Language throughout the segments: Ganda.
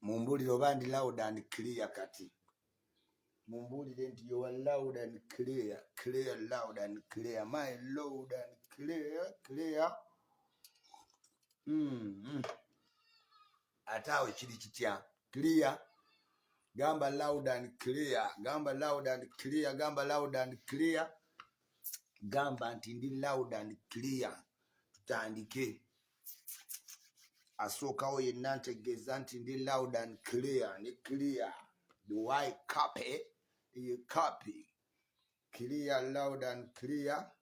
mumbulire oba ndi loud and clear kati. Mumbulire nti you are loud and clear. Clear, loud and clear. My loud and clear, clear. Atawe chili kitya. Clear. Gamba loud and clear. Gamba loud and clear. Gamba loud and clear. Gamba nti ndi loud and clear. Tutandike. Asookawo yenna ntegeeza nti ndi loud and clear. Ni clear. Do I copy? Do you copy? Clear, loud and clear.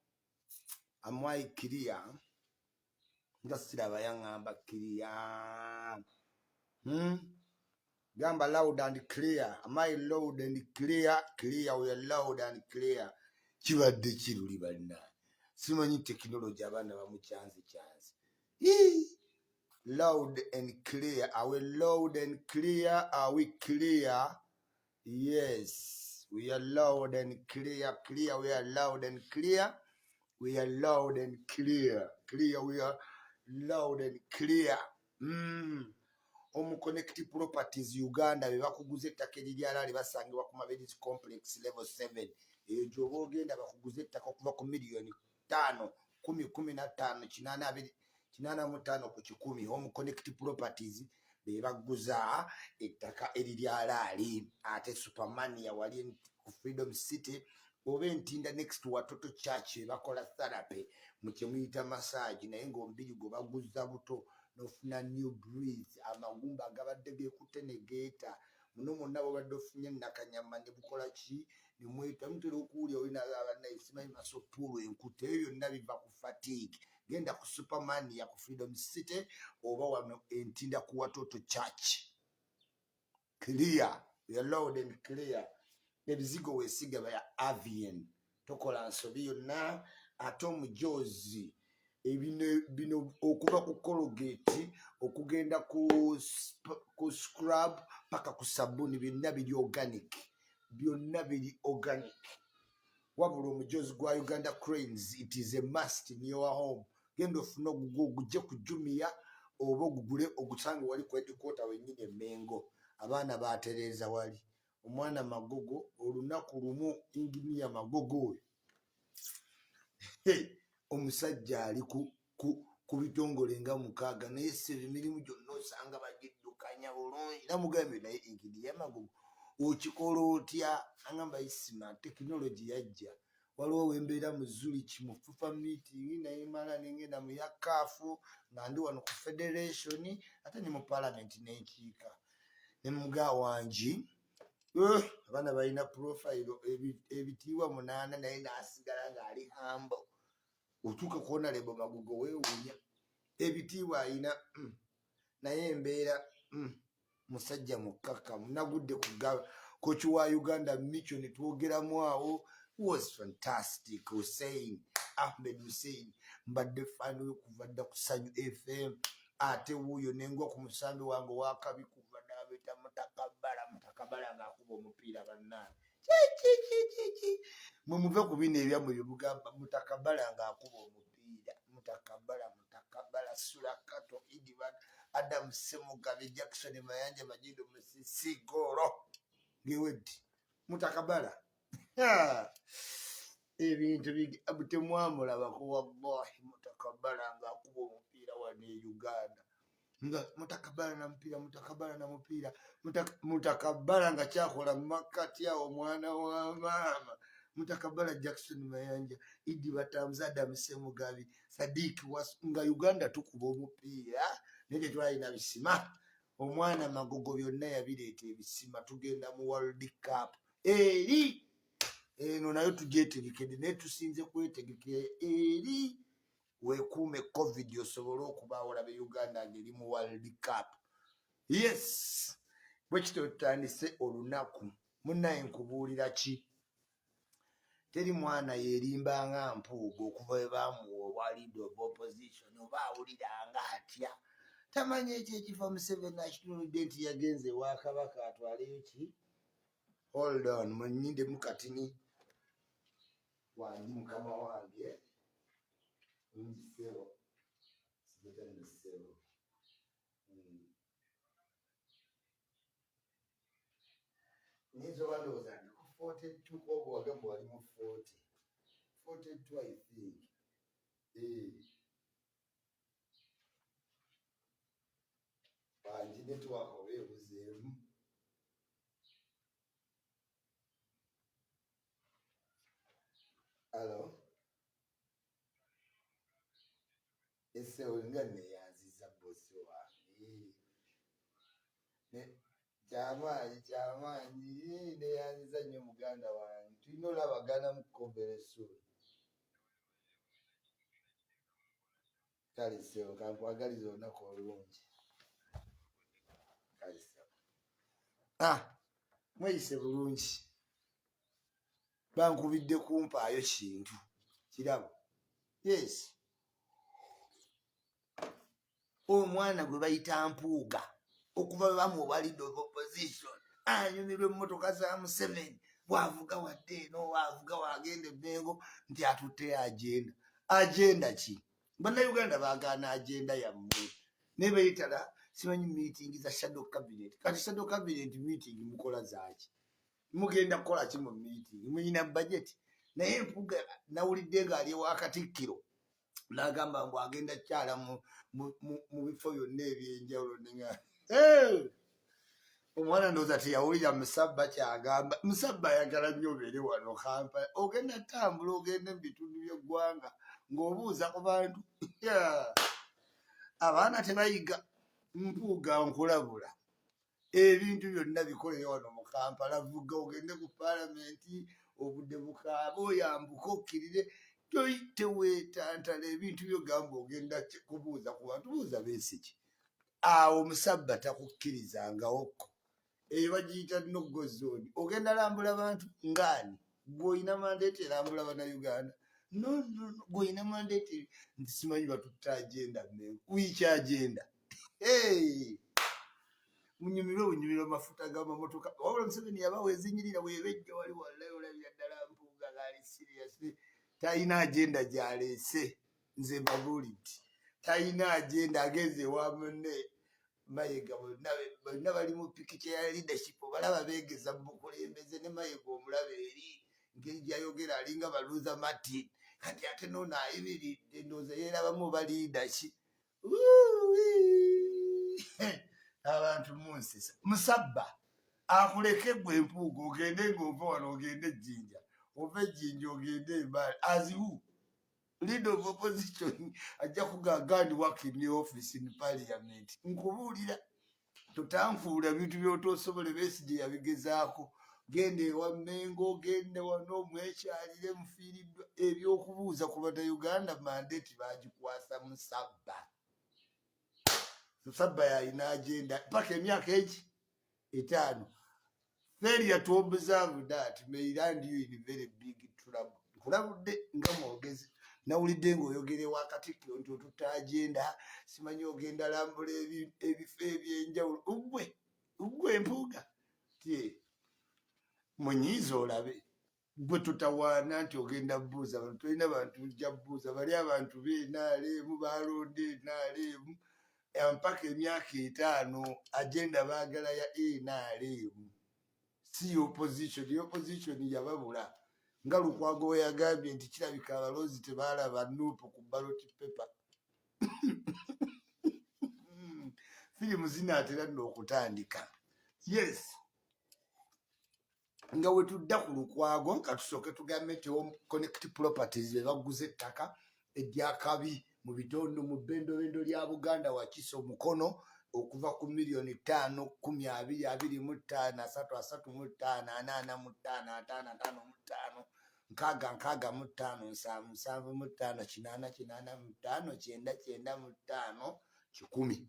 Am I clear? Ndasiraba yangamba clear. Gamba loud and clear. Am I loud and clear? Clear, we are loud and clear. Kibadde kiruli banna. Simanyi technology abana bamukyanzi kyanzi. Loud and clear. Are we loud and clear? Are we clear? Yes. We are loud and clear. Clear, we are loud and clear. We are loud and clear. Clear, we are loud and clear. Connected Properties Uganda bebakuguze ettaka eriryala libasangibwa ku Mabedi's Complex level 7. Ejo bogenda bakuguze ettaka okuva ku million 5 10 15 85 ku 10. Connected Properties bebaguza ettaka eriryala ali ate Supermania wali ku Freedom City oba Ntinda next to Watoto Church bakola therapy mu kyemuyita massage naye ng'omubiri gwe baguza buto nofuna new breeze amagumba agabadde gekutenegeeta muno mwonna bwobadde ofunye nakanyama ne bukola ki ne mweta mutera okuwulya olina abannaye simanyi masopulu enkute ebyo byonna biva ku fatigue. Genda ku Supermania ku Freedom City oba wano Ntinda ku Watoto Church. Clear, we are loud and clear. Ebizigo weesiga bya avian tokola nsobi yonna ate omujozi bino okuva ku Colgate okugenda ku scrub paka ku sabuni byonna biri organic. Byonna biri organic. Wabula omujozi gwa Uganda Cranes, it is a must in your home. Genda ofuna ogugye ku Jumia oba ogugule ogusange wali ku headquarter wennyini e Mengo. Abaana batereeza wali. Omwana Magogo olunaku lumu engineer Magogo we. Omusajja ali ku bitongole nga 6 naye emirimu gyonna osanga bagiddukanya bulungi. Namugambye naye engineer Magogo okikola otya? Angamba isima technology yajja. Waliwo wembeera mu Zurich mu FUFA meeting naye mala nengenda mu yakaafu nga ndi wano ku federation ate ne mu parliament n'enkiika. Ne mugaa wangi abaana balina profile ebitiibwa 8 naye n'asigala ng'ali humble. Otuuka kuona lebo Magogo weewuunya ebitiibwa alina naye embeera musajja mukkakkamu. Nagudde ku kochi wa Uganda Micho ne twogeramu awo. Was fantastic. Hussein Ahmed Hussein mbadde fano okuva dda ku Sanyu FM ate wuuyo nengwa ku musambi wange wakabi kuva n'abeta mutakabala ng'akuba omupiira bannange. Mumuve ku bino ebyamwe bye mugamba mutakabala ng'akuba omupiira. Mutakabala Sulakato Idiban Adam Semugabe Jackson Mayanja Majido Musisi Goro ngeweddi mutakabala. Ebintu temwamulaba ku wallahi mutakabala ng'akuba omupiira wano e Uganda. Mutakabala na mupiira mutakabala nga kyakola makati awo omwana wa maama. Mutakabala Jackson Mayanja Idi Batamza Adam Semugabi Sadiq nga Uganda tukuba omupiira naye tetwalina bisima. Omwana Magogo byonna yabireeta ebisima. Tugenda mu World Cup eri eno nayo tugyetegekedde naye tusinze kwetegekera eri weekuume covid osobole okubaawo labe Uganda ng'eri mu World Cup. Yes, bwe kityo tutandise olunaku. Munnaye nkubuulira ki? Teri mwana yeerimba nga mpuuga okuva we baamuwa obwa leader of opposition oba awuliranga atya. Tamanyi ekyo ekifa Museveni akituulidde nti yagenze ewa Kabaka atwaleyo ki? Hold on, mwenyinde mukatini wandi mukama wange nziseo sibetanniseo oyinza obalowooza nti ku 42 kwogo wagamba wali mu 42 I think. Bangi network oba ebuzeemu. Alo ese olinga neyanziza bosi wange kyamaanyi neyanziza nnyo muganda wange tulina olabagana mu konvereso. Kale sewo kankwagaliza olunaku olungi. Kale sewo mweyise bulungi bankubidde kumpaayo kintu kirabo. Yes, omwana gwe bayita Mpuuga okuva bwe bamuwa leader of opposition anyumirwa emmotoka za Museveni bwavuga wadde eno waavuga wagenda Mengo nti atutte agenda ki? Bannayuganda baagaana agenda yammwe naye bayitala simanyi meeting za shadow cabinet. Kati shadow cabinet meeting mukola zaaki? Mugenda kukola ki mu meeting? Muyina budget? Naye Mpuuga nawulidde ng'ali ewa Katikkiro n'agamba mbu agenda kyala mu bifo byonna ebyenjawulo. Omwana ndowooza teyawulira Musabba kyagamba. Musabba ayagala nnyo obeere wano Kampala, ogenda tambula ogenda mu bitundu by'eggwanga ng'obuuza ku bantu. Abaana tebayiga. Mpuuga nkulabula ebintu byonna bikolere wano mu Kampala. Vuga ogende ku paalamenti obudde bukaaba oyambuka okkirire teweetantala ebintu byogamba ogenda kubuuza ku bantu. Buuza Besigye. Awo Musabba takukkirizangawokko. Eyo bagiyita no-go zone. Ogenda lambula bantu ngaani? Gw'olina mandeeti erambula bannayuganda? No, gw'olina mandeeti nti simanyi batutte agenda Mengo. Wiiki agenda. Munyumirwe amafuta g'amamotoka. Wabula Museveni yabawa ezinyirira weebejja wali wallayo olabira ddala Mpuuga gaali seriously. Tayina agenda gy'aleese. Nze mbabuulidde tayina agenda ageze ewa munne Mayiga. Bonna bali mu pikiki ya leadership balaba beegeza mu bukulembeze ne Mayiga omulaba eri ngeri gy'ayogera alinga baluuza Martin. Kati ate noono ayimiridde ndowooza yeerabamu ba leadership. Abantu munsisa. Musabba akuleke gwe Mpuuga ogende ng'ova wano ogende Ejjinja, ova Ejjinja ogende Embaale. Aziwu leader of opposition ajja kugagandi work in the office in parliament. Nkubuulira totanfuula bintu by'otoosobole. Besigye yabigezaako. Genda ewa Mengo, genda wano mwekyalire mufiiriddwa. Ebyokubuuza ku bannayuganda mandeeti baagikwasa Musabba. Musabba yalina agenda paka emyaka 5. Failure to observe that may land you in very big trouble. Nkulabudde nga mwogezi. Nawulidde ng'oyogera ewa Katikkiro nti otutte agenda simanyi ogenda lambula ebifo ebyenjawulo. Ggwe Mpuuga munyiiza olabe. Gwe tutawaana nti ogenda buuza bantu. Tolina bantu ujja buuza. Bali abantu b'NRM balonde NRM mpaka emyaka 5 agenda baagala ya NRM. Si opposition. Opposition yababula. Nga Lukwago we yagambye nti kirabika abaloozi tebaalaba Nuupu ku ballot paper. Firimu zinaatera nno okutandika. Yes. Nga we tudda ku Lukwago ka tusooke tugambe nti Connect Properties be baguze ettaka ery'akabi mu bitondo mu bbendobendo lya Buganda Wakiso Mukono okuva ku million 5, 10, 20, 25, 33, 35, 45, 55, 55, 55, 7,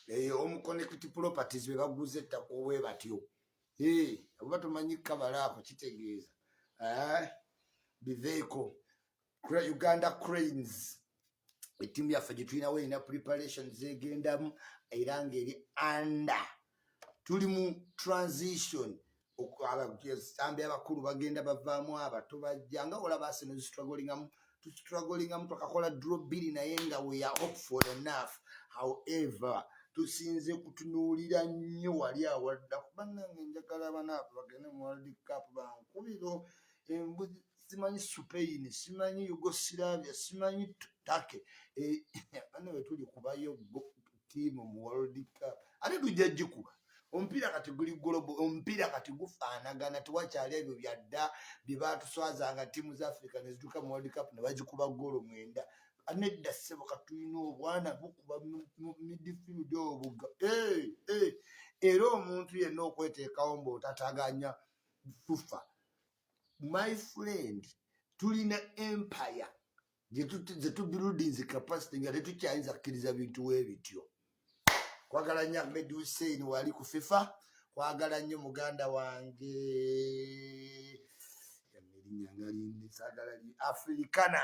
10. Omu Connect Properties be baguze ettaka obwe batyo. Oba tomanyi kabalaako kitegeeza. Biveeko. Uganda Cranes. Ettiimu yaffe gye tulinawo erina preparation zeegendamu era ng'eri under. Tuli mu transition. Abasambi abakulu bagenda bavaamu abato bajja nga olaba Arsenal tustrugglingamu twakakola draw 2 naye nga we are hopeful enough. However, tusinze kutunuulira nnyo wali awadda kubannange njagala abanaafu bagende mu World Cup bankubiro embuzi simanyi Spain simanyi Yugoslavia simanyi Turkey bano bwe tuli kubayo tiimu mu World Cup ate tujja gikuba omupiira kati guli global omupiira kati gufaanagana tewakyali ebyo byadda bye baatuswazanga ttiimu za Africa ne zituuka mu World Cup ne bagikuba goolo 9 anedda ssebo katulina obwana bukuba midfield obuga era omuntu yenna okweteekawo mbaotataganya fufa my friend tulina empire zetubuildings capacity nga tetukyayinza kukkiriza bintu webityo kwagala nnyo Ahmed Hussein wali ku FIFA kwagala nnyo muganda wange Africana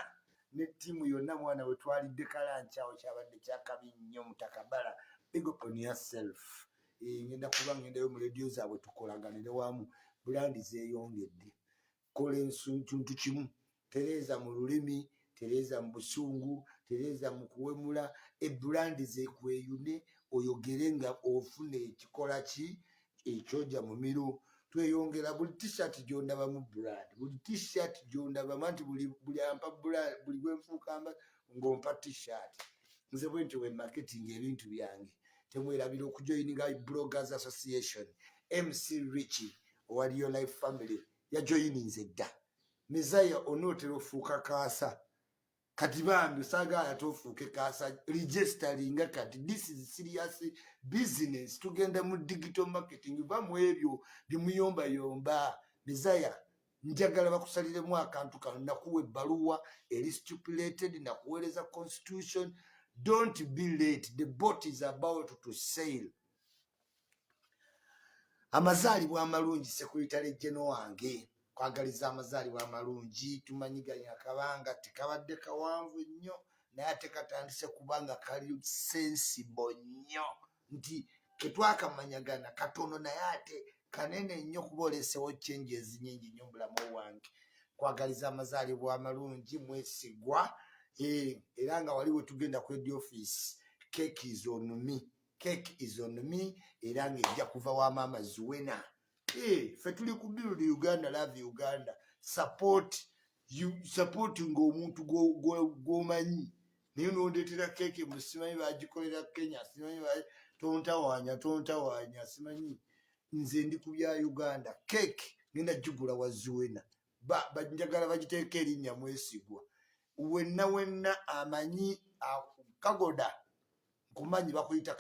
ne ttiimu yonna mwana we twalidde kalankyawo kyabadde kyakabi nnyo mutakabala big up on yourself ngenda kuba ngendayo mu radio zaabwe tukolaganire wamu bulandi zeeyongedde kola ensuntuntu kimu tereeza mu lulimi tereeza mu busungu tereeza mu kuwemula ebulandi zeekweyune oyogere nga ofune ekikola ki ekyojja mu miru tweyongera buli t-shirt gyondaba mu brand buli t-shirt gyondaba manti buli ampa brand buli gwenfuukamba ng'ompa t-shirt nze bwe nti we marketing ebintu byange temwerabira okujoyininga bloggers association MC Richie owali your life family yajoyininze dda Mezaya onootera ofuuka kaasa kati bambi saagala tofuuke kaasa registeringa kati this is serious business tugenda mu digital marketing bamu ebyo bimuyombayomba Mezaya njagala bakusaliremu akantu kano nakuwa ebbaluwa eri stipulated nakuweereza constitution don't be late the boat is about to sail amazaalibwa amalungi sekuritale jeno wange kwagaliza amazaalibwa amalungi tumanyiganya akabanga tekabadde kawanvu nnyo naye ate katandise kubanga kali sensible nnyo nti ketwakamanyagana katono naye ate kanene nnyo kubolesewo changes nyingi nnyo mubulamu wange kwagaliza amazaalibwa amalungi mwesigwa era nga waliwo tugenda kwedi office cake is on me era nga ejja kuva wa maama Zuwena fe tuli ku build Uganda love Uganda supporting omuntu gwomanyi naye nondeetera cake musimanyi bagikolera Kenya simanyi tontawanya simanyi nze ndi ku bya Uganda cake ngenda gigula wa Zuwena njagala bagiteeka erinnya mwesigwa wenna amanyi kagoda nkumanyi bakuyita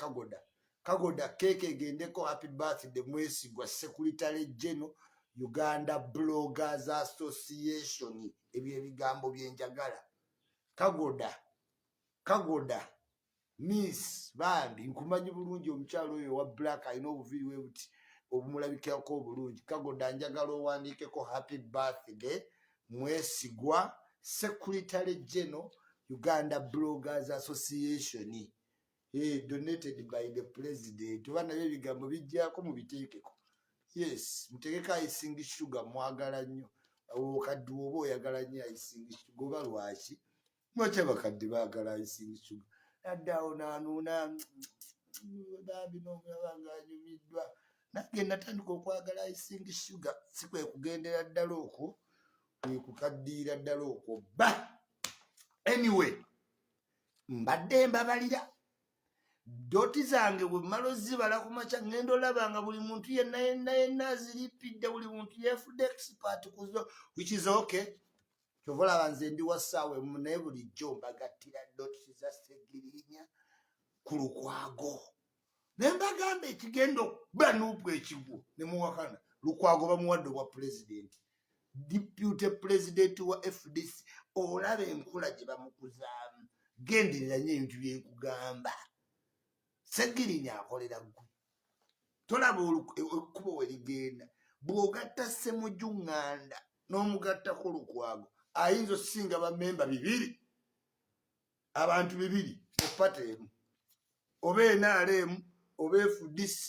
kagoda keke egendeko happy birthday mwesigwa Secretary General Uganda Bloggers Association ebyo ebigambo byenjagala kagoda miss bambi nkumanyi bulungi omukyalo oyo wa black alina obuviri we buti obumulabikako obulungi kagoda njagala owandiikeko happy birthday mwesigwa Secretary General Uganda Bloggers Association donated by the president bana ebigambo bijjako mu biteekeko yes mutegeka icing sugar mwagala nnyo okadde oba oyagala nnyo icing sugar oba lwaki mwache bakadde baagala icing sugar naddaawo nanuuna bambi n'omulabanga anyumiddwa nange natandika okwagala icing sugar si kwe kugendera ddala okwo kukaddiira ddala okwo anyway mbadde mbabalira doti zange bwe mmala ozibala ku makya ngenda olabanga buli muntu yenna azirippidde buli muntu yefudde expert kuzo which is okay kyova olaba nze ndi wasaawe naye bulijjo mbagattira doti za Segirinya ku Lukwago ne mbagamba ekigenda okuba nuupu ekigwo ne muwakana Lukwago bamuwadde obwa pulezidenti deputy president wa FDC olaba enkula gye bamukuzaamu genderera nnyo ebintu byekugamba Segirinya akolera ggwe tolaba ekkubo we ligenda bw'ogatta Ssemujjuŋŋanda n'omugattako Lukwago ayinza okusinga bamemba 2 abantu 2 opata emu oba NRM oba FDC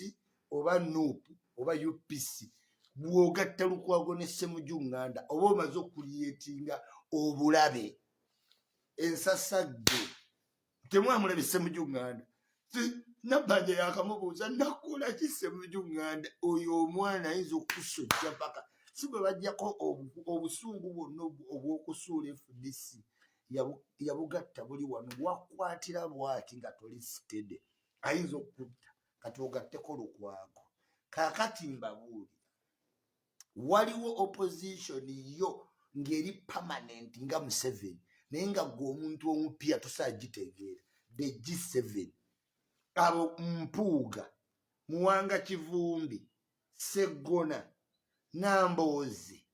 oba NUP oba UPC bw'ogatta Lukwago ne Ssemujjuŋŋanda oba omaze okuliyetinga obulabe ensasagge temwamulabe Ssemujjuŋŋanda Nabbanja yakamubuuza nakola kisse mu Uganda oyo omwana ayinza okusojja paka si bwe bajjako obusungu bwonna obw'okusuula FDC yabugatta buli wano bwakwatira bwati nga toli sitede ayinza okutta kati ogatteko Lukwago. Kaakati mbabuulira waliwo opposition yo ng'eri permanent nga Museveni naye nga gwe omuntu omupya tosaagitegeera the G7 abo Mpuuga, Muwanga Kivumbi, Sseggona, Namboozi,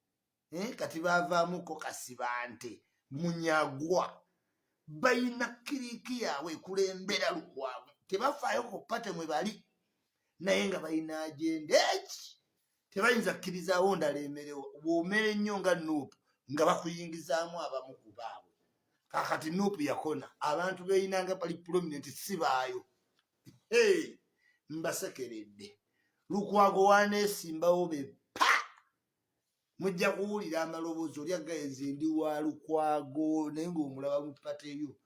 kati baavaamuko Kasibante, Munyagwa, bayina kiriiki yaabwe ekulembera Lukwago. Tebafaayo ku pate mwe bali naye nga bayina agenda eki tebayinza kkirizaawo ndala emerewo bw'omere nnyo nga Nuupu nga bakuyingizaamu abamu ku baabwe. Kaakati Nuupu yakona abantu beyinanga bali prominent si baayo. Mbasekeredde Lukwago waneesimbawo be pa mujja kuwulira amaloboozi oli agayenze ndi wa Lukwago naye ng'omulaba mu pateyo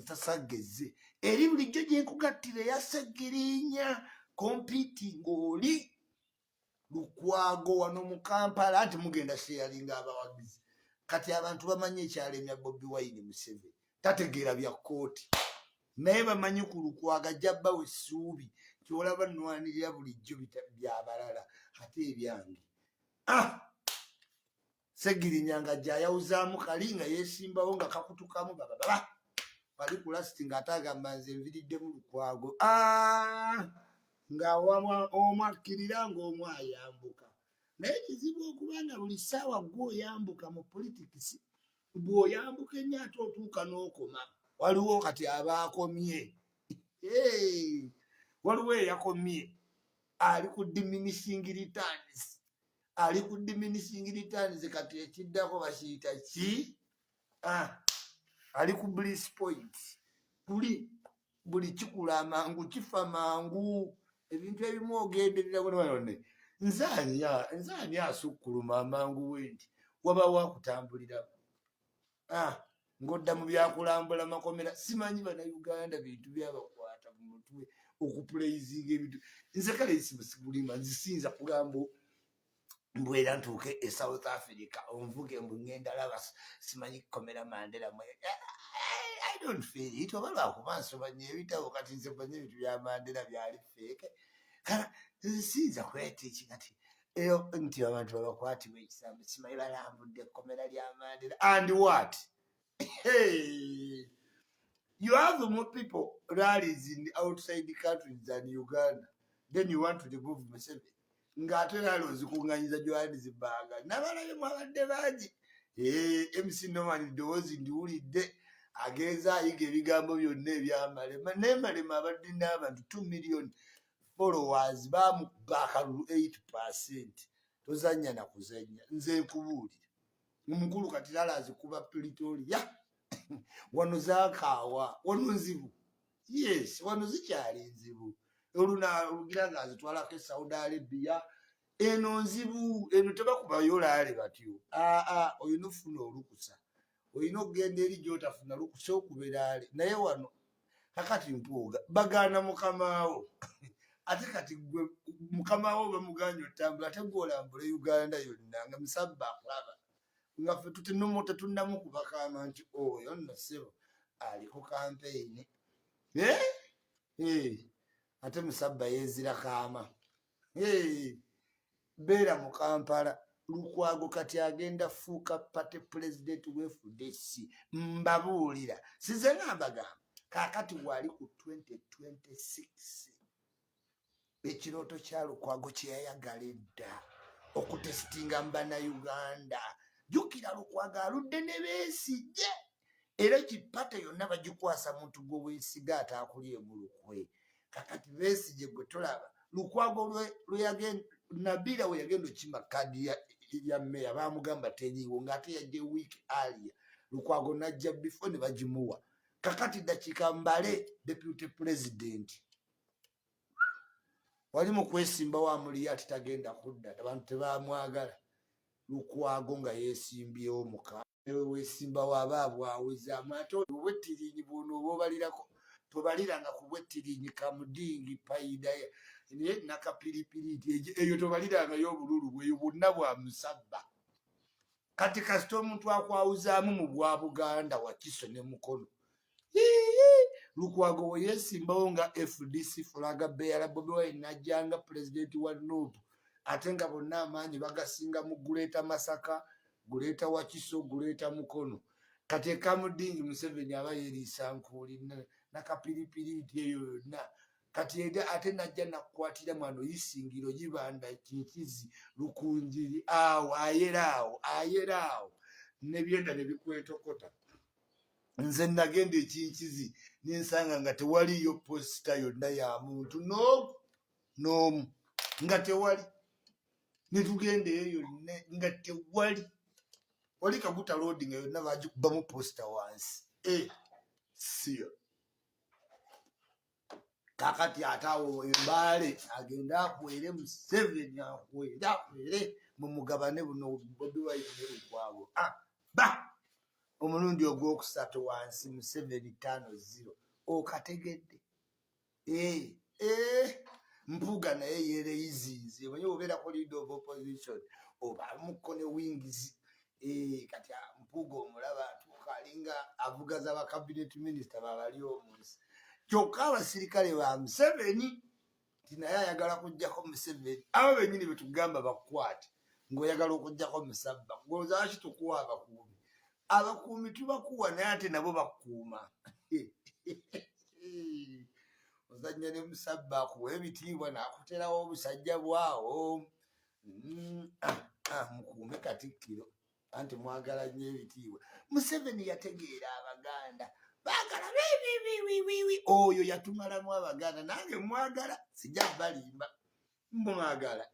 tasageze eri bulijjo gye nkugattira yasegerinya kompiti ng'oli Lukwago wano mu Kampala anti mugenda sheyalinga abawagizi. Kati abantu bamanyi ekyalemya Bobi Wine Museveni tategeera bya kkooti naye bamanyi ku Lukwago ajjabba we essuubi kyolaba nnwanirira bulijjo byabalala ate ebyange Segirinyanga gyayawuzaamu kali nga yeesimbawo nga kakutukamu bababa bali ku lasiti ng'ate agamba nze nviriddemu Lukwago nga omu akkirira ng'omu ayambuka naye kizibu okubanga buli ssaawa gw'oyambuka mu politikisi bw'oyambuka ennyo ate otuuka n'okoma. Waliwo kati abaakomye waliwo eyakomye ali ku diminishing returns kati ekiddako bakiyita ki ali ku bliss point buli kikula mangu kifa mangu ebintu ebimu ogenderera bone nzaani asukkuluma amangu wendi wabawo akutambulira ng'odda mu byakulambula makomera simanyi bannayuganda bintu byabakwata mu mutwe okupulayizinga ebintu nze kale sibusigulima nzisinza kugamba mbwera ntuuke e South Africa onvuge mbu ngenda laba simanyi kukomera Mandela mwe I don't feel it oba lwakuba nsomanye ebitabo kati nze manye ebintu bya Mandela byali feeke kala nzisinza kwetiiki kati eyo nti abantu babakwatibwa ekisambo simanyi balambudde ekkomera lya Mandela and what you have more people rallies in outside the countries than Uganda then you want to remove Museveni ng'ate rally ozikuŋŋanyiza Johannesburg nabalabye mwabadde bangi MC Norman ddowoozi ndiwulidde agenza ayiga ebigambo byonna ebyamalema naye malema abadde n'abantu 2 million followers bamubakalulu 8%. Tozannya na kuzannya nze nkubuulira omukulu kati lala azikuba Pretoria wano zaakaawa wano nzibu yes wano zikyali nzibu olugira nga azitwalako e Saudi Arabia eno nzibu eno tebakubayo laale batyo olina ofuna olukusa olina okugenda eri gy'otafuna lukusa okuberaale naye wano kakati Mpuuga bagaana mukamaawo ate kati gwe mukamaawo bamuganya otambula ate gw'olambula Uganda yonna nga musabba akulaba nga ffe tetunnamu kubakaama nti oyo nno ssebo ali ku kampeyini ate musabba yeezira kaama beera mu Kampala Lukwago kati agenda fuuka pate president w'FDC mbabuulira size ngambagamba kaakati wali ku 2026 ekirooto kya Lukwago kye yayagala edda okutesitinga mu bannayuganda jjukira Lukwago aludde ne Besigye era ekipate yonna bagikwasa muntu gwe weesiga ataakulye mu lukwe kakati Besigye gwe tolaba Lukwago Nabila we yagenda okima kadi ya meya baamugamba teriiwo ng'ate yajja wiiki alia Lukwago najja before ne bagimuwa kakati dakiika mbale deputy president wali mu kwesimbawo amuliyo ati tagenda kudda abantu tebaamwagala Lukwago nga yeesimbyewo muka weesimbawo abaabwawuzaamu ate obwettirinyi bwono oba obalirako tobaliranga kubwettirinyi kamudingi payida nakapiripiriti eyo tobaliranga y'obululu bweyo bwonna bwa musabba. Kati kasita omuntu akwawuzaamu mu bwa Buganda Wakiso ne Mukono Lukwago we yeesimbawo nga FDC flaga bearer, Bobi Wine najjanga pulezidenti wa Nuupu, ate nga bonna amaanyi bagasinga mu Guleeta Masaka, Guleeta Wakiso, Guleeta Mukono. Kati Kamudingi Museveni aba yeeriisa nkuuli nakapiripiriti eyo yonna. Kati ate najja nakukwatira mwano Isingiro, Gibanda, Kinkizi, Lukunjiri, awo ayeraawo nebyenda ne bikwetokota. Nze nagenda Ekinkizi nensanga nga tewaliyo posita yonna ya muntu n'omu nga tewali. Netugenda eyo nga tewali. Wali Kaguta Road nga yonna bagikubamu posita wansi. Siyo. Kakati atawo Embaale agenda akwere Museveni akwere mu mugabane buno Bobi Wine ne Lukwago. Omulundi ogwokusatu wansi Museveni 5-0. Okategedde. Mpuuga naye yeereyiziize. Omanyi obeera ku leader of opposition oba muko ne wings. Kati Mpuuga omulaba atuuka alinga avugaza ba cabinet minister babali omunsi. Kyokka abasirikale ba Museveni tinaye ayagala kujjako Museveni. Abo bennyini bwe tugamba bakwate ng'oyagala okujjako Musabba. Ng'oza lwaki tukuwa abakuumi? Abakuumi tubakuwa naye ate nabo bakuuma. Ozannya ne Musabba akuwa ebitiibwa n'akuterawo obusajja bwawo. Mukuume Katikkiro anti mwagala nnyo ebitiibwa. Museveni yategeera Abaganda baagala oyo yatumalamu Abaganda, nange mwagala sijja balimba mwagala.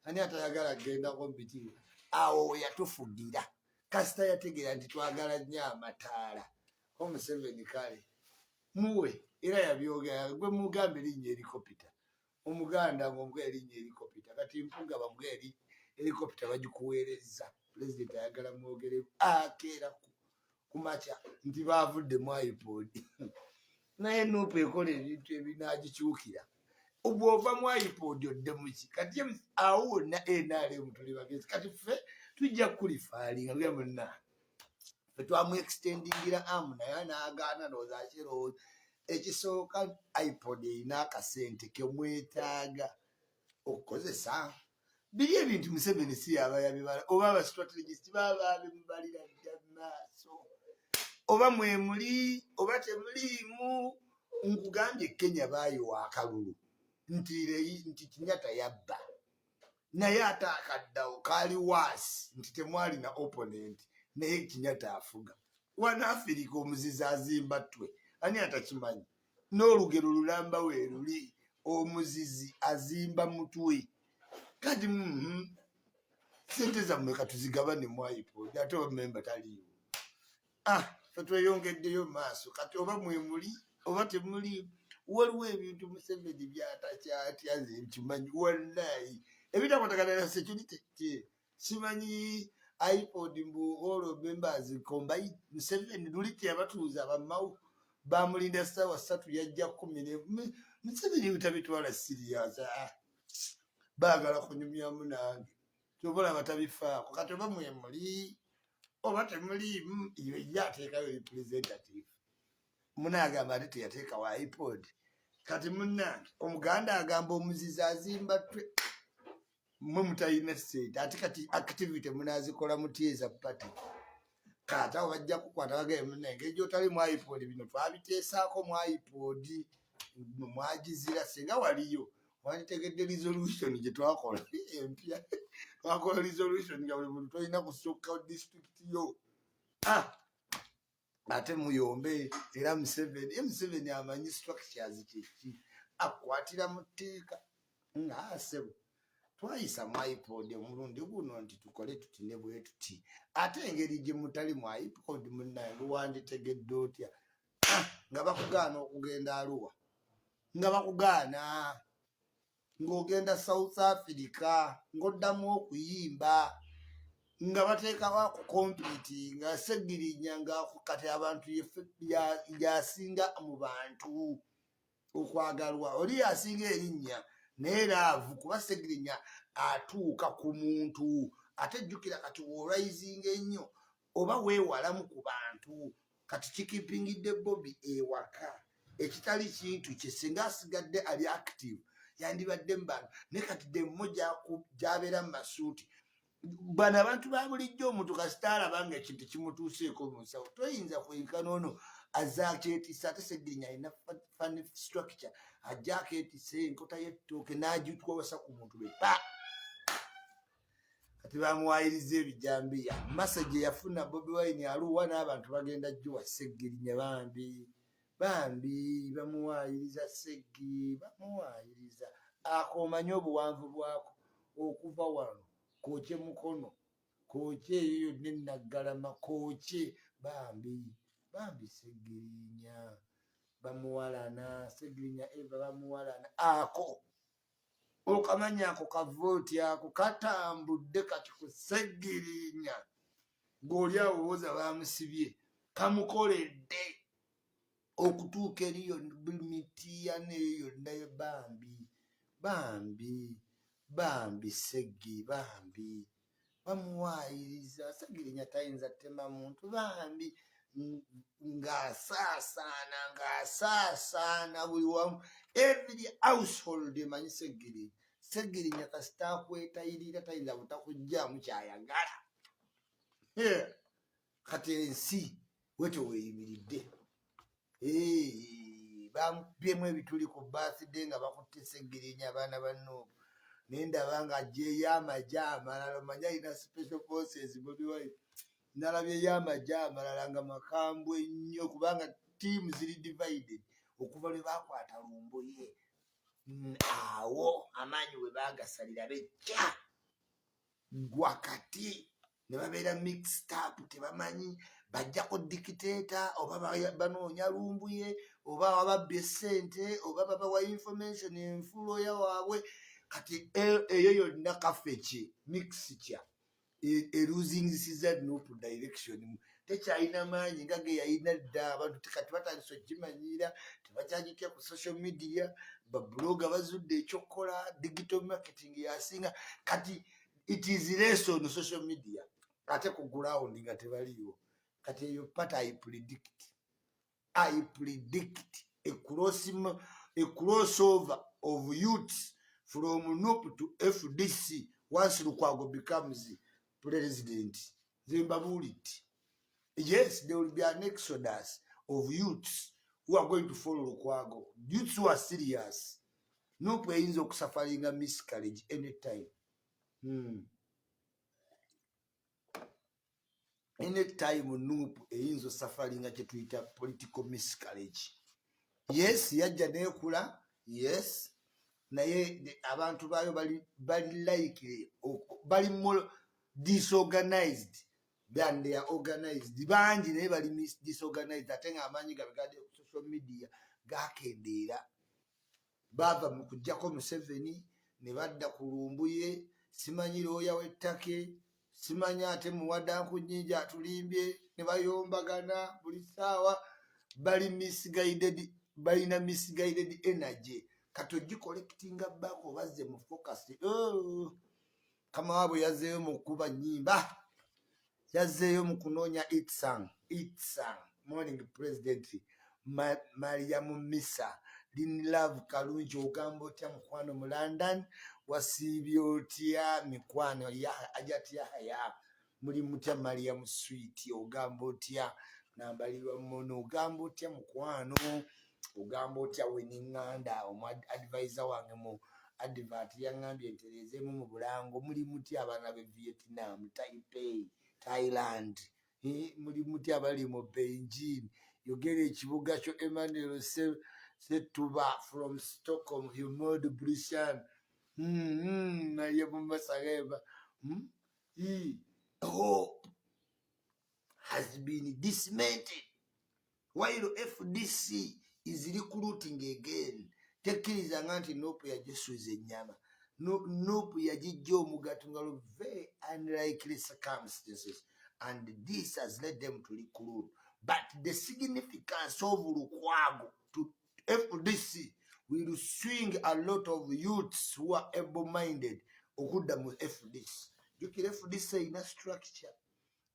Ani atayagala gendako mu bitiibwa? Awo yatufugira. Kasita yategeera nti twagala nnyo amataala. Museveni kale muwe era yabyogera, gwe mugambe erinnya helikopita. Omuganda ng'omugwa erinnya helikopita. Kati Mpuuga bamugwa helikopita bagikuweereza. Pulezidenti ayagala mwogere akeera ku makya nti baavudde mu iPod. Naye Nuupu ekola ebintu ebinaagikyukira. Bw'ova mu iPod odde muki? Kati awo wonna NRM tuli bagezi. Kati ffe tujja kulifaalinga nga munna. Ffe twamu-extendingira amu naye n'agaana ndowooza akirowooza. Ekisooka iPod erina akasente ke mwetaaga okukozesa. Biri ebintu Museveni si yaba yabibala, oba aba strategist baba abimubalira dda maaso. Oba mwe muli oba temuliimu. Nkugambye Kenya baayiwa akalulu nti Kenyatta yabba, naye ate akaddawo kaali waasi nti temwalina opponent naye Kenyatta afuga. Wana Afirika omuzizi azimba ttwe, ani atakimanyi? N'olugero lulamba weeruli, omuzizi azimba mutwe. Kati sente zammwe katuzigabane mu iPod ate omemba taliiwo. Fe tweyongeddeyo maaso. Kati oba mwe muli oba temuli, waliwo ebintu Museveni byatakyatya nze nkimanyi wallahi. Ebitakwatagana na security simanyi iPod mbu all members combine. Museveni luli teyabatuuza bammawo bamulinda ssaawa 3 yajja 10. Museveni bitabitwala serious. Baagala kunyumyamu nange kyobola batabifaako. Kati oba mwe muli oba temuliimu, ye ateekayo representative. Munaagamba ate teyateekawo iPod. Kati munnange Omuganda agamba omuzizi azimba ttwe, mmwe mutayina ssente. Ate kati activity munaazikola mutyeza pati. Kati awo bajja kukwata bagaye munnange egy'otali mu iPod bino twabiteesaako mu iPod mwagizira singa waliyo. Wanditegedde resolution gye twakola empya. Twakola resolution nga buli muntu tolina kusukka district yo. Ate muyombe era Museveni amanyi structures kyeki. Akwatira mu tteeka. Sebo twayisa mu iPod omulundi guno nti tukole tuti ne bwe tuti. Ate engeri gye mutali mu iPod munnange wanditegedde otya? Nga bakugaana okugenda Arua, nga bakugaana ng'ogenda South Africa, ng'oddamu okuyimba, nga bateekawo ku kompiti nga Sseggirinya nga kati abantu yasinga mu bantu okwagalwa oli yasinga erinnya naye laavu kuba Sseggirinya atuuka ku muntu ate jjukira kati woolwayizinga ennyo oba weewalamu ku bantu kati kikipingidde Bobby ewaka ekitali kintu kye singa asigadde ali active yandibadde mu bantu naye kati demmo gy'abeera mu masuuti bano abantu ba bulijjo omuntu kasita alabanga ekintu kimutuuseeko mu nsawo toyinza kwenkana ono azze akyetisse ate Sseggirinya alina fan structure ajja akeetisse enkota y'ettooke n'agitwasa ku muntu lwe pa kati bamuwayiriza ebijambiya message yafuna Bobi Wine aluwa n'abantu bagenda jjuwa Sseggirinya bambi bamuwayiriza Seggi bamuwayiriza akomanye obuwanvu bwako okuva wano kookye mukono kookye eyo yonna enaggalama kookye bambi Sseggirinya bamuwalana Sseggirinya eva bamuwalana ako okamanya ako kavooti ako katambudde kati ku Sseggirinya ng'oli awooza bamusibye kamukoledde okutuuka eriyo mitiya neyo yonna bambi Seggi bambi bamuwayiriza Sseggirinya tayinza tema muntu bambi ng'asaasaana buli wamu every household emanyi Sseggirinya kasita akwetayirira tayinza butakugjamu kyayagala kati ensi wetyo weeyimiridde bamubyemu ebituli ku birthday nga bakutte Sseggirinya abaana banno nendaba nga ajjeeyo amagye amalala omanye alina special forces Bobi Wine nalabyeyo amagye amalala nga makambwe ennyo kubanga tiimu ziri divided okuva lwe bakwata Lumbuye awo amaanyi we bagasalira bejja wakati ne babeera mixed up tebamanyi bajjako dictator oba banoonya Lumbuye oba wababbye ssente oba babawa information enfuloya waabwe kati eyo yonna kafeki mix kya eruzingisiza Nuupu direction tekyalina maanyi nga ge yalina dda abantu kati batandise okugimanyira tebakyagitya ku social media babuloga bazudde ekyokukola digital marketing yasinga kati it is less on social media ate ku ground nga tebaliwo kati eyo part I predict a crossover of youths from Nuupu to FDC once Lukwago becomes president. Zimbabwe. Yes, there will be an exodus of youths who are going to follow Lukwago. Youths who are serious. Nuupu eyinza okusafaringa miscarriage anytime. Anytime Nuupu eyinza okusafaringa kye tuyita political miscarriage. Yes, yajja neekula. Yes. Naye abantu baayo bali like bali more disorganized than they are organized. Bangi naye bali disorganized ate nga amaanyi gabegadde ku social media gakendeera baava mu kujjako Museveni ne badda ku Lumbuye simanyi looya w'ettake simanyi ate muwaddanku nnyingi atulimbye ne bayombagana buli ssaawa balina misguided energy kati ogikollectinga back obazze mu focus kama waabwe yazzeeyo mu kuba nnyimba yazzeeyo mu kunoonya itsang morning president Mariam Misa Linlove Kalungi ogamba otya mukwano mu London wasiibye otya mikwano ajati yahaya muli mutya Mariam Sweet ogamba otya nambalirwa muno ogamba otya mukwano ogamba otya Weninganda advisor wange mu advert yaŋŋambye ntereezeemu mu Bulango muli mutya abaana b'e Vietnam Taipei Thailand muli mutya abali mu Beijing yogera ekibuga kyo Emmanuel Setuba from Stockholm Humod Brushan naye mu Masareba hope has been dismantled while FDC is recruiting again. Tekkirizanga nti Nuupu yajesuuza ennyama Nope yagijja omugato nga very unlikely circumstances, and this has led them to recruit. But the significance of Lukwago to FDC will swing a lot of youths who are able-minded okudda mu FDC. Jukira FDC ina structure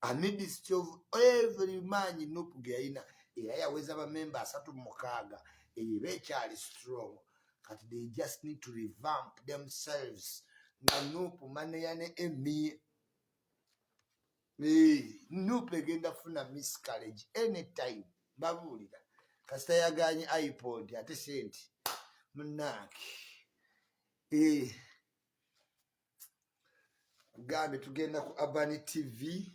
amidst of every man Nope ge yalina era yaweza bamemba 36 eyo bekyali strong. But they just need to revamp themselves. Nope maneyane emi Nope egenda funa miscarriage anytime. Babulira kasita yaganye iPod ate senti munaki gambe tugenda ku Urban TV.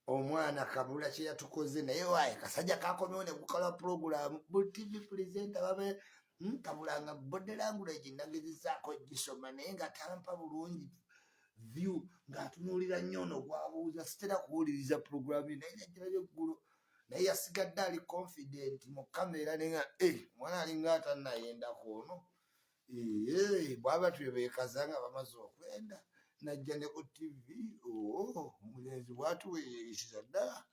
Omwana kabula kye yatukoze naye waye kasajja kakomyewo ne gukola program bu TV presenter babe kabulanga body language nagezezaako gisoma naye nga tampa bulungi view ng'atunuulira nnyo no gwabuuza sitera kuwuliriza programu naye yagirayo eggulu naye yasigadde ali confident mu kamera nenga mwana alinga atannayendako ono bwaba twebeekaza nga bamaze okwenda najja ne ku TV omulenzi bwatuweerisiza ddala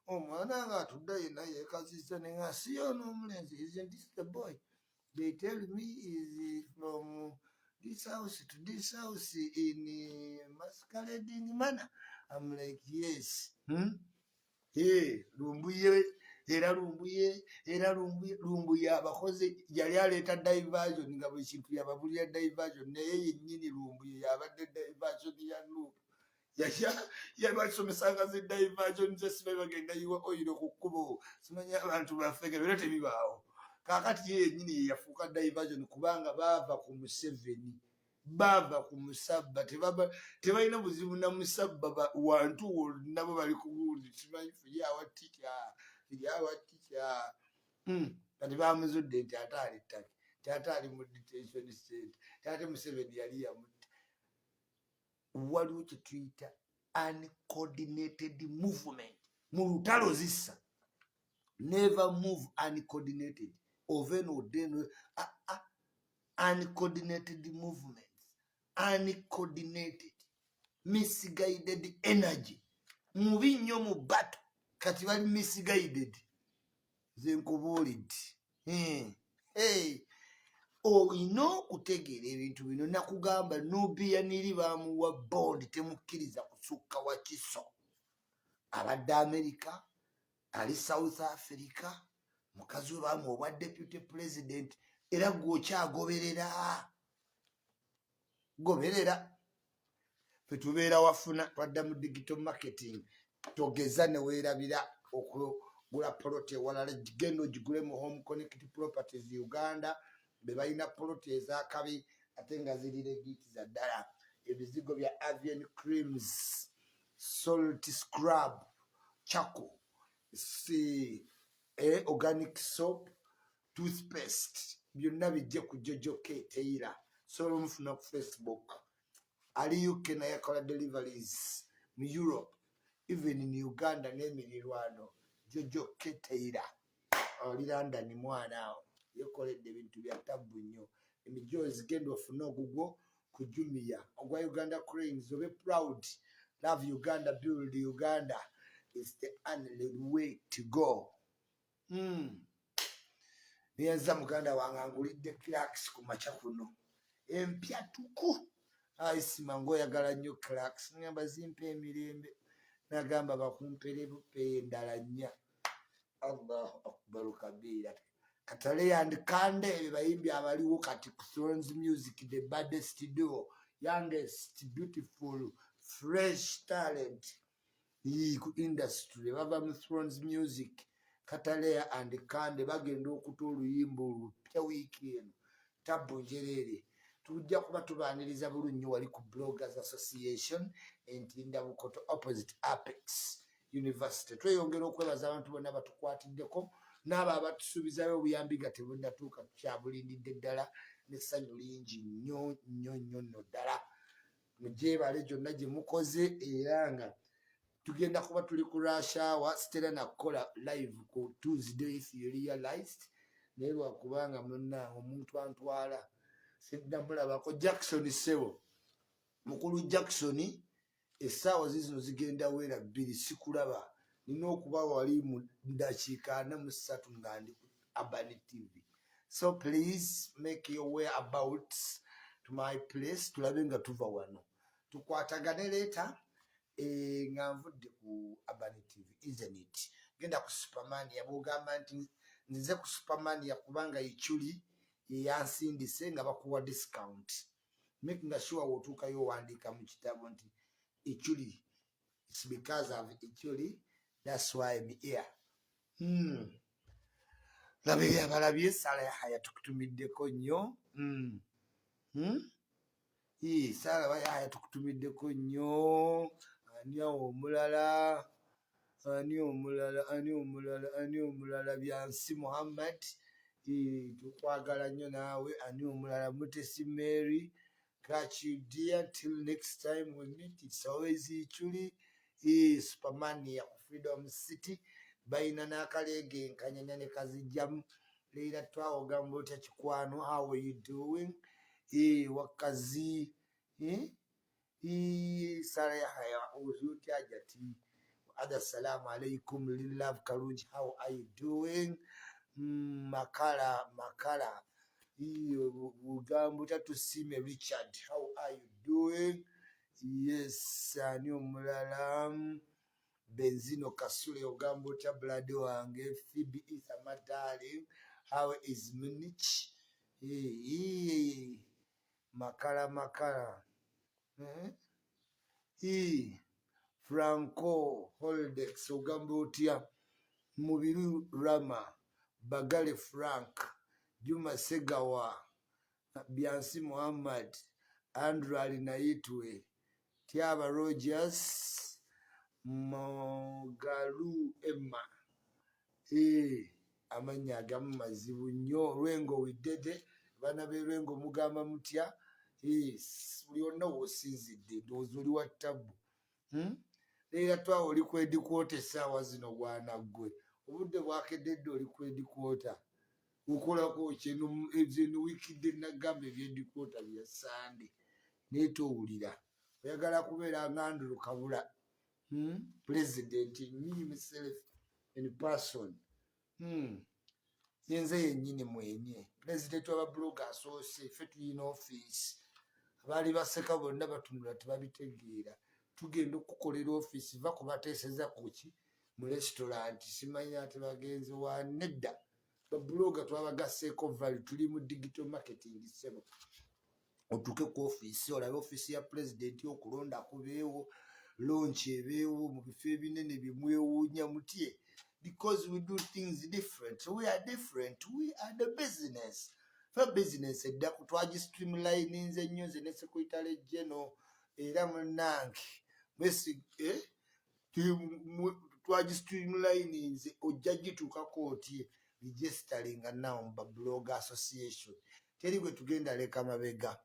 omwana nga atudde yenna yeekazizza nenga siyo n'omulenzi isn't this the boy they tell me is from this house to this house in masquerading manner. I'm like yes lumbuye era lumbuye abakozi yali aleeta diversion nga buli kintu yababulira diversion naye yennyini lumbuye yabadde diversion ya Nuupu yabasomesanga zi diversion zesibe bagenda yiwa oyiro ku kkubo simanyi abantu baffe era tebibaawo kaakati ye yennyini ye yafuuka diversion kubanga baava ku Museveni baava ku Musabba tebalina buzibu na Musabba wantu nabo bali ku gundi simanyi firiawa tica kati bamuzudde nti ate ali ttaki ate ali mu detention center ate Museveni yali yamutta. Waliwo kye tuyita uncoordinated movement mu lutalo zissa never move uncoordinated ovenodeno uncoordinated movements uncoordinated misguided energy mubi nnyo mu bato kati bali misguided zenkubuulidde olina okutegeera ebintu bino nakugamba nubiyaniri bamuwa bondi temukkiriza kusukka wa kiso abadde America ali South Africa mukazi we bamuwa obwa deputy president era gwokyagoberera fetubeera wafuna twadda mu digital marketing togeza ne weerabira okugula polote walala genda ogigule mu home connect properties Uganda be balina polote ezakabi ate nga ziri legiti za ddala ebizigo bya avian creams salt scrub charcoal organic soap toothpaste byonna bijje ku Jojo Teyina so mufuna ku Facebook ali UK naye akola deliveries mu Europe even in Uganda n'emirirwano Jojo Teyina oli London mwana awo yekoledde ebintu bya tabu nnyo emijozi genda ofuna ogugwo ku Jumia ogwa Uganda Cranes obe proud love Uganda build Uganda is the only way to go. Niyenza muganda wange angulidde Clarks ku macha kuno empya tuku ayisima ngoyagala nnyo Clarks ngamba zimpe emirembe nagamba bakumpere bupe endala nnya Allahu akbar kabira Katale and Kande bayimbi abaliwo kati ku Thrones Music the baddest duo youngest beautiful fresh talent ku industry bava mu Thrones Music Katale and Kande bagenda okuta oluyimba olupya wiiki eno Tabu Njerere tujja kuba tubaaniriza bulungi wali ku Bloggers Association Ntinda Bukoto opposite Apex University tweyongera okwebaza abantu bonna batukwatiddeko n'abo abatusuubizayo obuyambi nga tebunnatuuka tukyabulindidde ddala n'essanyu lingi nnyo nno ddala mugyebale gyonna gye mukoze era nga tugenda kuba tuli ku rush hour sitera nakukola live ku Tuesday if you realized naye lwakubanga munna omuntu antwala sinnamulabako Jackson Sebo mukulu Jackson essaawa zino zigenda wera 2 sikulaba nina okuba wali mu dakiika 43 nga ndi ku Urban TV. So please make your way about to my place tulabe nga tuva wano tukwatagane leeta nga nvudde ku Urban TV, isn't it? Genda ku Supermania bw'ogamba nti nzize ku Supermania kubanga Ichuli yansindise nga bakuwa discount. Making sure wotuukayo owandiika mu kitabo nti Ichuli, it's because of Ichuli, that's why I'm here. Labye abalabye Sala Yahaya tukutumiddeko nnyo. Sala Yahaya tukutumiddeko nnyo. Ani omulala Byansi Muhammad tukwagala nnyo naawe. Ani omulala Mutesi Mary. Catch you dear till next time we meet. It's always Ichuli Supermania Freedom City bayina n'akaleege nkanyanya ne kazijjamu leera twawogamba otya kikwano, how are you doing? Wakazi Sala Yahaya ozutya jati assalamu alaikum Love Karungi, how are you doing? Makala Ugambo Tatusime Richard, how are you doing? Yes, ani omulala Benzino Kasule Ugambo Tablado wange Phoebe Isa Matali, how is Munich? Makala Franco Holdex Ugambo Tia Mubiru Rama Bagale Frank Juma Segawa Byansi Muhammad Andrew Alinaitwe Tiaba Rogers Mogalu Emma amanya agamu mazibu nnyo. Lwengo Widede bana b'Lwengo mugamba mutya? Buli onna w'osinzidde ndowooza oli wa ttabbu. Leera twawa oli ku edikwota essaawa zino gwanaggwe obudde bwakeddedde oli ku edikwota okolako kino ezino wikidde nagamba ebyedikwota bya Sande naye towulira oyagala kubeera nga Andrew Kabula president me myself in person. Yenze yennyini mwenye president w'ababloga asoose ffe tulina offisi abaali baseka bonna batunula tebabitegeera tugenda okukolera offisi va kubateeseza kuki mu restaurant simanyi ate bagenzi wa nedda babloga twabagaseeko vali tuli mu digital marketing sebo otuuke ku offisi olabe offisi ya president okulonda kubeewo launch ebeewo mu bifo ebinene bye mwewuunya mutye because we do things different. We are different. We are the business. For business eddaku twaji streamline nze nnyo nze ne secretary general era munnange mwesi twaji streamline nze ojja gituukako otye registering now mu blog association. Teri gwe tugenda leka mabega.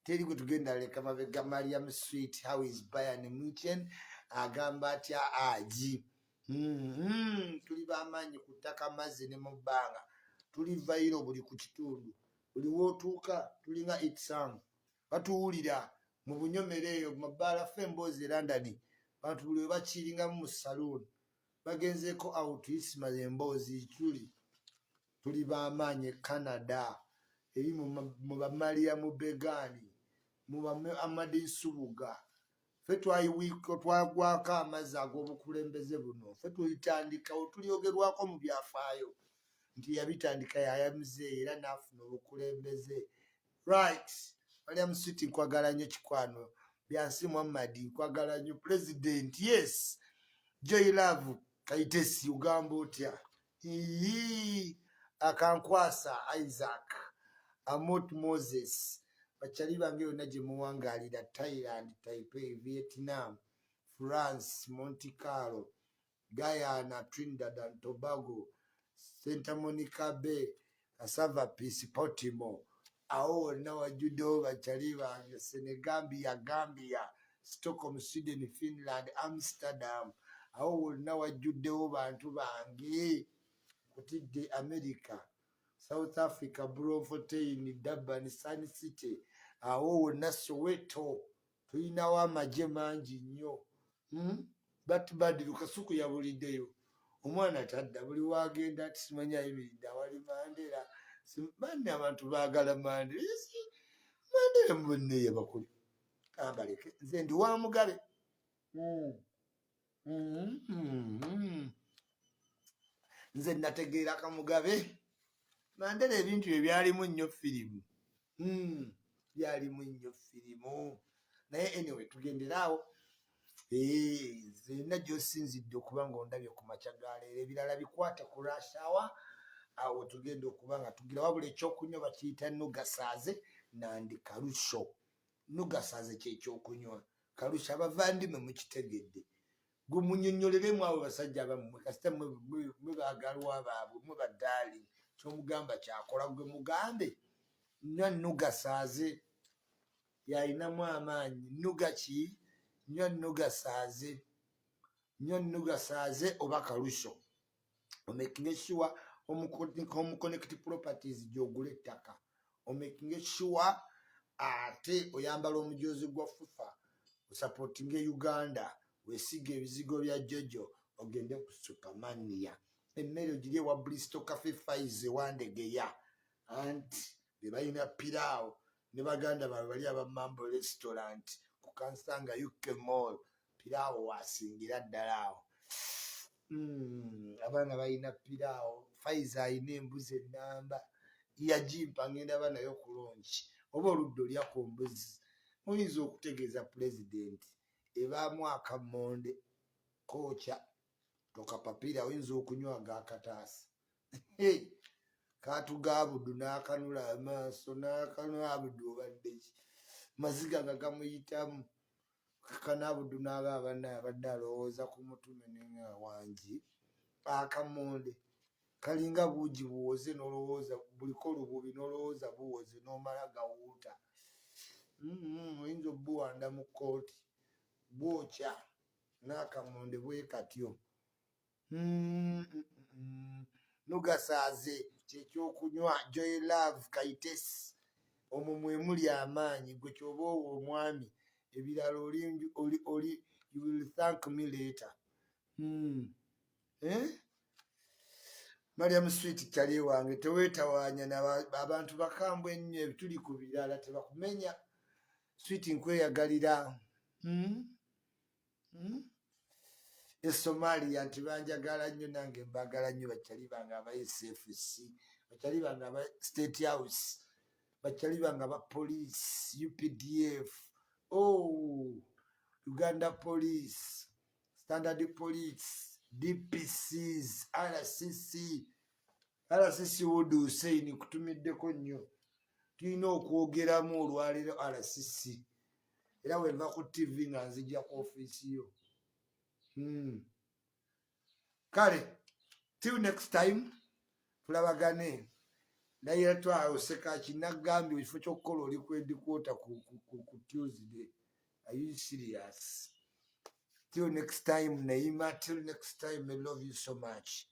Teri gwe tugenda leka mabega. Mariam Sweet, how is Bayern Munchen? Agamba atya aji. Tuli bamaanyi ku ttaka mazzi ne mu bbanga tuli vairo buli ku kitundu buli wootuuka tulinga itsang batuwulira mu bunyomero eyo mu mabbaala ffe emboozi e London bantu buli we bakiringamu mu saloon bagenzeeko out isimaze emboozi Ichuli tuli bamaanyi Canada eri mu bamaliya mu Begani mu Amadi Nsubuga ffe twagwako amazzi ag'obukulembeze buno ffe tulitandikawo tulyogerwako mu byafaayo nti yabitandika yayamuze era n'afuna obukulembeze right. Mariam Sweet nkwagala nnyo kikwano. Byansi Muhammad nkwagala nnyo president. Yes, Joy Love Kaitesi ugamba otya? Akankwasa Isaac Amot Moses bachali bange yonna gye muwangaalira Thailand, Taipei, Vietnam, France, Monte Carlo, Guyana, Trinidad and Tobago, Santa Monica Bay, Cassava Peace, Portimore. Awo wonna wajjuddewo bachali bange Senegambia, Gambia, Stockholm, Sweden, Finland, Amsterdam. Awo wonna wajjuddewo bantu bange kutidde America, South Africa, Bloemfontein, Durban, Sun City, awo wonna Soweto tulinawo amagye mangi nnyo. Batbad Lukasuku yabuliddeyo omwana tadda buli wagenda ati simanyi ayimiridde awali Mandela. Banne abantu baagala Mandela. Mandela mbonne yabakuli ambaleke nze ndi wa Mugabe. Nze nategeera ka Mugabe. Mandela ebintu bye byalimu nnyo firimu. Byalimu nnyo firimu. Naye anyway tugenderaawo. Zenna gy'osinzidde okuba ng'ondabye ku makya ga leero, ebirala bikwate ku rashawa. Awo tugenda okuba nga tugira wabula ekyokunywa bakiyita nugasaaze nandi kalusho. Nugasaaze kyekyokunywa. Kalusho abavandimwe mukitegedde. Gwe munnyonnyoliremu abo basajja abammwe kasita mwe baagalwa baabwe mwe baddaali kyomugamba kyakola gwe mugambe. Nnywa nugasaaze yalinamu amaanyi. Nugaki? Nnywa nugasaaze. Nnywa nugasaaze oba kalusho. Omaking sure omuconnect properties gy'ogula ettaka. Omaking sure ate oyambala omujoozi gwa FUFA. Osupportinga Uganda. Weesiga ebizigo bya Jojo. Ogende ku Supermania. Emmere ogirye wa Bristol Cafe Faize wandegeya. Anti be balina piraawo. Ne baganda baabwe bali aba Mambo Restaurant. Ku Kansanga UK Mall. Piraawo wasingira ddala awo. Abaana balina piraawo. Faize alina embuzi ennamba. Yagimpa ngenda banayo ku lonchi. Oba oludda olya ku mbuzi. Oyinza okutegeeza pulezidenti ebaamu akammonde kookya tokapapiira oyinza okunywa ag'akataasa. Kaatugaabudu n'akanula amaaso n'akanula abudu obadde ki. Maziga nga gamuyitamu. Kanaabudu n'aba abanna abadde alowooza ku mutume nenga wangi. Akammonde kalinga buugi buwoze n'olowooza buliko lububi n'olowooza buwoze n'omala gawuuta. Oyinza obbuwanda mu kkooti bwokya n'akammonde bwe katyo. Nugasaaze kyekyokunywa Joy Love Kaitesi. Omwo mwe muli amaanyi gwe kyoba owo omwami ebirala oli you will thank me later. Mariam Sweet kyali wange teweetawaanya abantu bakambwe ennyo tuli ku birala tebakumenya. Sweet nkweyagalira. Somalia nti banjagala nnyo nange mbagala nnyo bakyali bange aba SFC bakyali bange aba State House bakyali bange aba Police UPDF Uganda Police Standard Police DPCs RCC Wodu Hussein kutumiddeko nnyo tulina okwogeramu olwaleero RCC era wenva ku TV nga nzijja ku ofiisi yo. Kale till next time tulabagane naye twawoseka kinagambye ekifo ky'okukola oli kwedikwota ku Tuesday. Are you serious? Till next time Naima, till next time I love you so much.